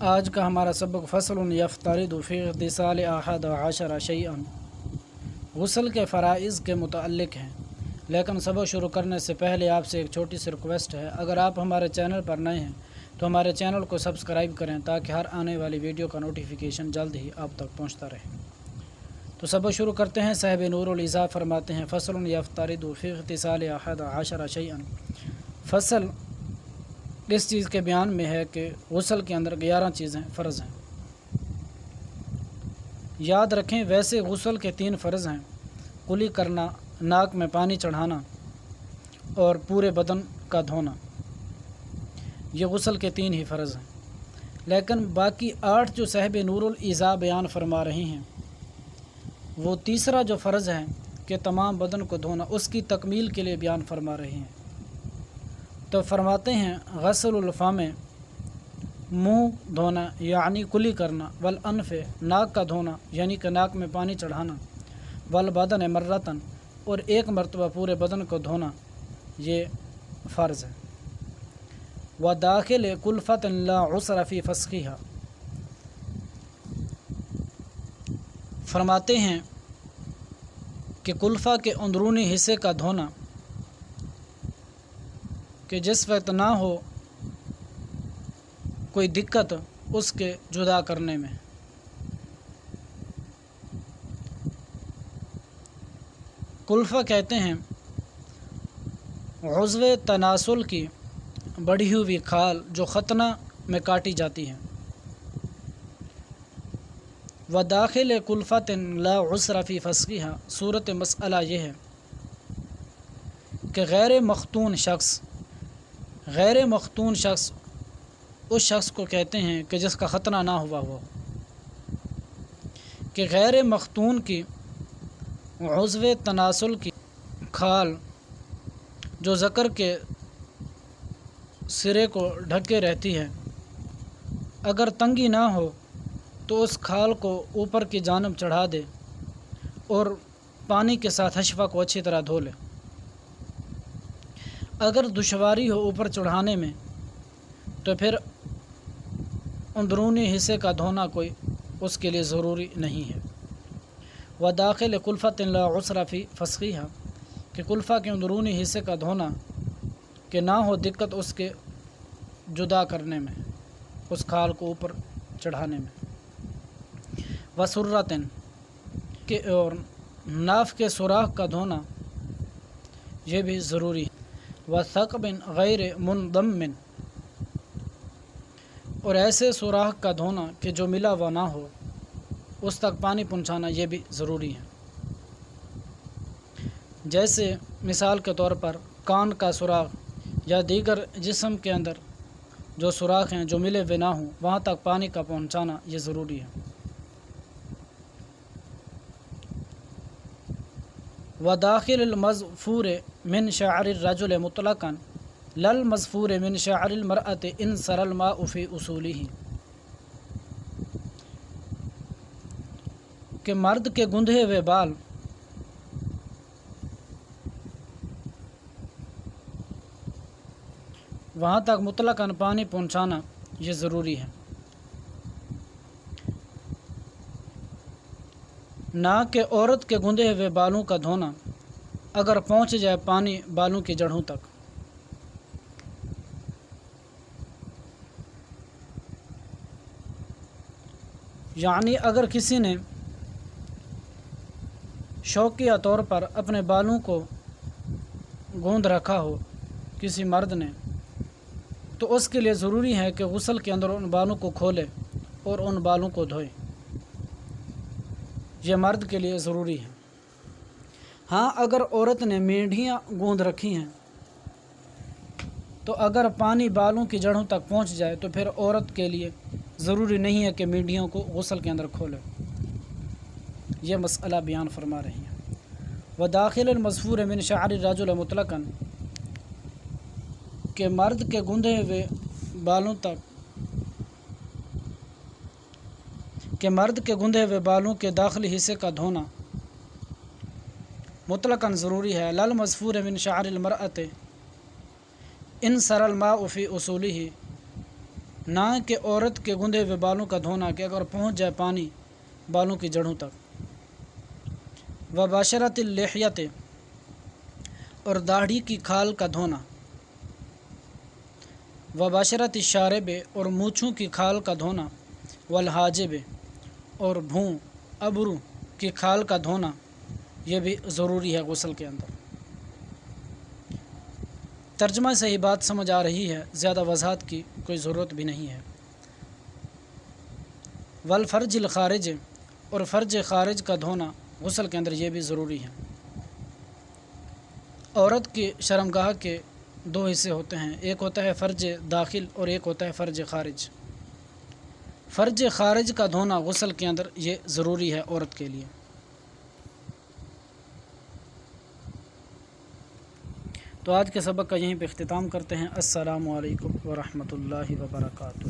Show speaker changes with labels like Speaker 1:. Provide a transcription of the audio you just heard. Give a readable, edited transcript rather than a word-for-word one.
Speaker 1: آج کا ہمارا سبق فصل یفترض فی اغتسال احد عشر شیئا غسل کے فرائض کے متعلق ہیں، لیکن سبق شروع کرنے سے پہلے آپ سے ایک چھوٹی سی ریکویسٹ ہے۔ اگر آپ ہمارے چینل پر نئے ہیں تو ہمارے چینل کو سبسکرائب کریں تاکہ ہر آنے والی ویڈیو کا نوٹیفیکیشن جلد ہی آپ تک پہنچتا رہے۔ تو سبق شروع کرتے ہیں۔ صاحب نور العزا فرماتے ہیں فصل یفترض فی اغتسال احد عشر شیئا، فصل اس چیز کے بیان میں ہے کہ غسل کے اندر 11 چیزیں فرض ہیں۔ یاد رکھیں ویسے غسل کے 3 فرض ہیں: کلی کرنا، ناک میں پانی چڑھانا اور پورے بدن کا دھونا۔ یہ غسل کے 3 ہی فرض ہیں، لیکن باقی 8 جو صاحب نور العزا بیان فرما رہی ہیں وہ تیسرا جو فرض ہے کہ تمام بدن کو دھونا، اس کی تکمیل کے لیے بیان فرما رہی ہیں۔ تو فرماتے ہیں غسل الفم، منہ دھونا یعنی کلی کرنا، والانف، ناک کا دھونا یعنی کہ ناک میں پانی چڑھانا، والبدن مرتن، اور ایک مرتبہ پورے بدن کو دھونا، یہ فرض ہے۔ وداخل کلفۃ لا عسر فی فسخها، فرماتے ہیں کہ کلفہ کے اندرونی حصے کا دھونا کہ جس وقت نہ ہو کوئی دقت اس کے جدا کرنے میں۔ کلفہ کہتے ہیں عضو تناسل کی بڑھی ہوئی کھال جو ختنہ میں کاٹی جاتی ہے۔ وداخل کلفۃ لا عسر فی فسخها، صورت مسئلہ یہ ہے کہ غیر مختون شخص اس شخص کو کہتے ہیں کہ جس کا ختنہ نہ ہوا ہو، کہ غیر مختون کی عضو تناسل کی کھال جو ذکر کے سرے کو ڈھکے رہتی ہے، اگر تنگی نہ ہو تو اس کھال کو اوپر کی جانب چڑھا دے اور پانی کے ساتھ حشفہ کو اچھی طرح دھو لے۔ اگر دشواری ہو اوپر چڑھانے میں تو پھر اندرونی حصے کا دھونا کوئی اس کے لیے ضروری نہیں ہے۔ وداخل کلفۃ لا عسر فی فسخها، کہ کلفہ کے اندرونی حصے کا دھونا کہ نہ ہو دقت اس کے جدا کرنے میں، اس کھال کو اوپر چڑھانے میں۔ وسرۃ، کہ اور ناف کے سوراخ کا دھونا یہ بھی ضروری ہے۔ وثقب غیر منضم، اور ایسے سوراخ کا دھونا کہ جو ملا ہوا نہ ہو اس تک پانی پہنچانا یہ بھی ضروری ہے۔ جیسے مثال کے طور پر کان کا سوراخ یا دیگر جسم کے اندر جو سوراخ ہیں جو ملے ہوئے نہ ہوں وہاں تک پانی کا پہنچانا یہ ضروری ہے۔ وداخل المظفور من شعر الرجل مطلقا لا المظفور من شعر المرأة ان سر الماء في اصوله، کہ مرد کے گندھے ہوئے بال وہاں تک مطلقاً پانی پہنچانا یہ ضروری ہے، نہ کہ عورت کے گندھے ہوئے بالوں کا دھونا اگر پہنچ جائے پانی بالوں کی جڑوں تک۔ یعنی اگر کسی نے شوقیہ طور پر اپنے بالوں کو گوندھ رکھا ہو کسی مرد نے، تو اس کے لیے ضروری ہے کہ غسل کے اندر ان بالوں کو کھولے اور ان بالوں کو دھوئے، یہ مرد کے لیے ضروری ہے۔ ہاں اگر عورت نے مینڈیاں گوندھ رکھی ہیں تو اگر پانی بالوں کی جڑوں تک پہنچ جائے تو پھر عورت کے لیے ضروری نہیں ہے کہ مینڈیوں کو غسل کے اندر کھولے، یہ مسئلہ بیان فرما رہی ہیں۔ وداخل المظفور من شعر الرجل مطلقا، کہ مرد کے گندھے ہوئے بالوں تک، کہ مرد کے گندھے ہوئے بالوں کے داخلی حصے کا دھونا مطلقاً ضروری ہے۔ لا المظفور من شعر المرأة ان سر الماء فی اصوله، ناک کے عورت کے گندے ہوئے بالوں کا دھونا کہ اگر پہنچ جائے پانی بالوں کی جڑوں تک۔ وباشرت اللحیت اور داڑھی کی کھال کا دھونا۔ وباشرت الشارب اور مونچھوں کی کھال کا دھونا۔ والحاجب اور بھوں ابرو کی کھال کا دھونا، یہ بھی ضروری ہے غسل کے اندر۔ ترجمہ سے ہی بات سمجھ آ رہی ہے، زیادہ وضاحت کی کوئی ضرورت بھی نہیں ہے۔ والفرج الخارج اور فرج خارج کا دھونا غسل کے اندر، یہ بھی ضروری ہے۔ عورت کی شرمگاہ کے دو حصے ہوتے ہیں، ایک ہوتا ہے فرج داخل اور ایک ہوتا ہے فرج خارج۔ فرج خارج کا دھونا غسل کے اندر یہ ضروری ہے عورت کے لیے۔ تو آج کے سبق کا یہیں پہ اختتام کرتے ہیں۔ السلام علیکم ورحمۃ اللہ وبرکاتہ۔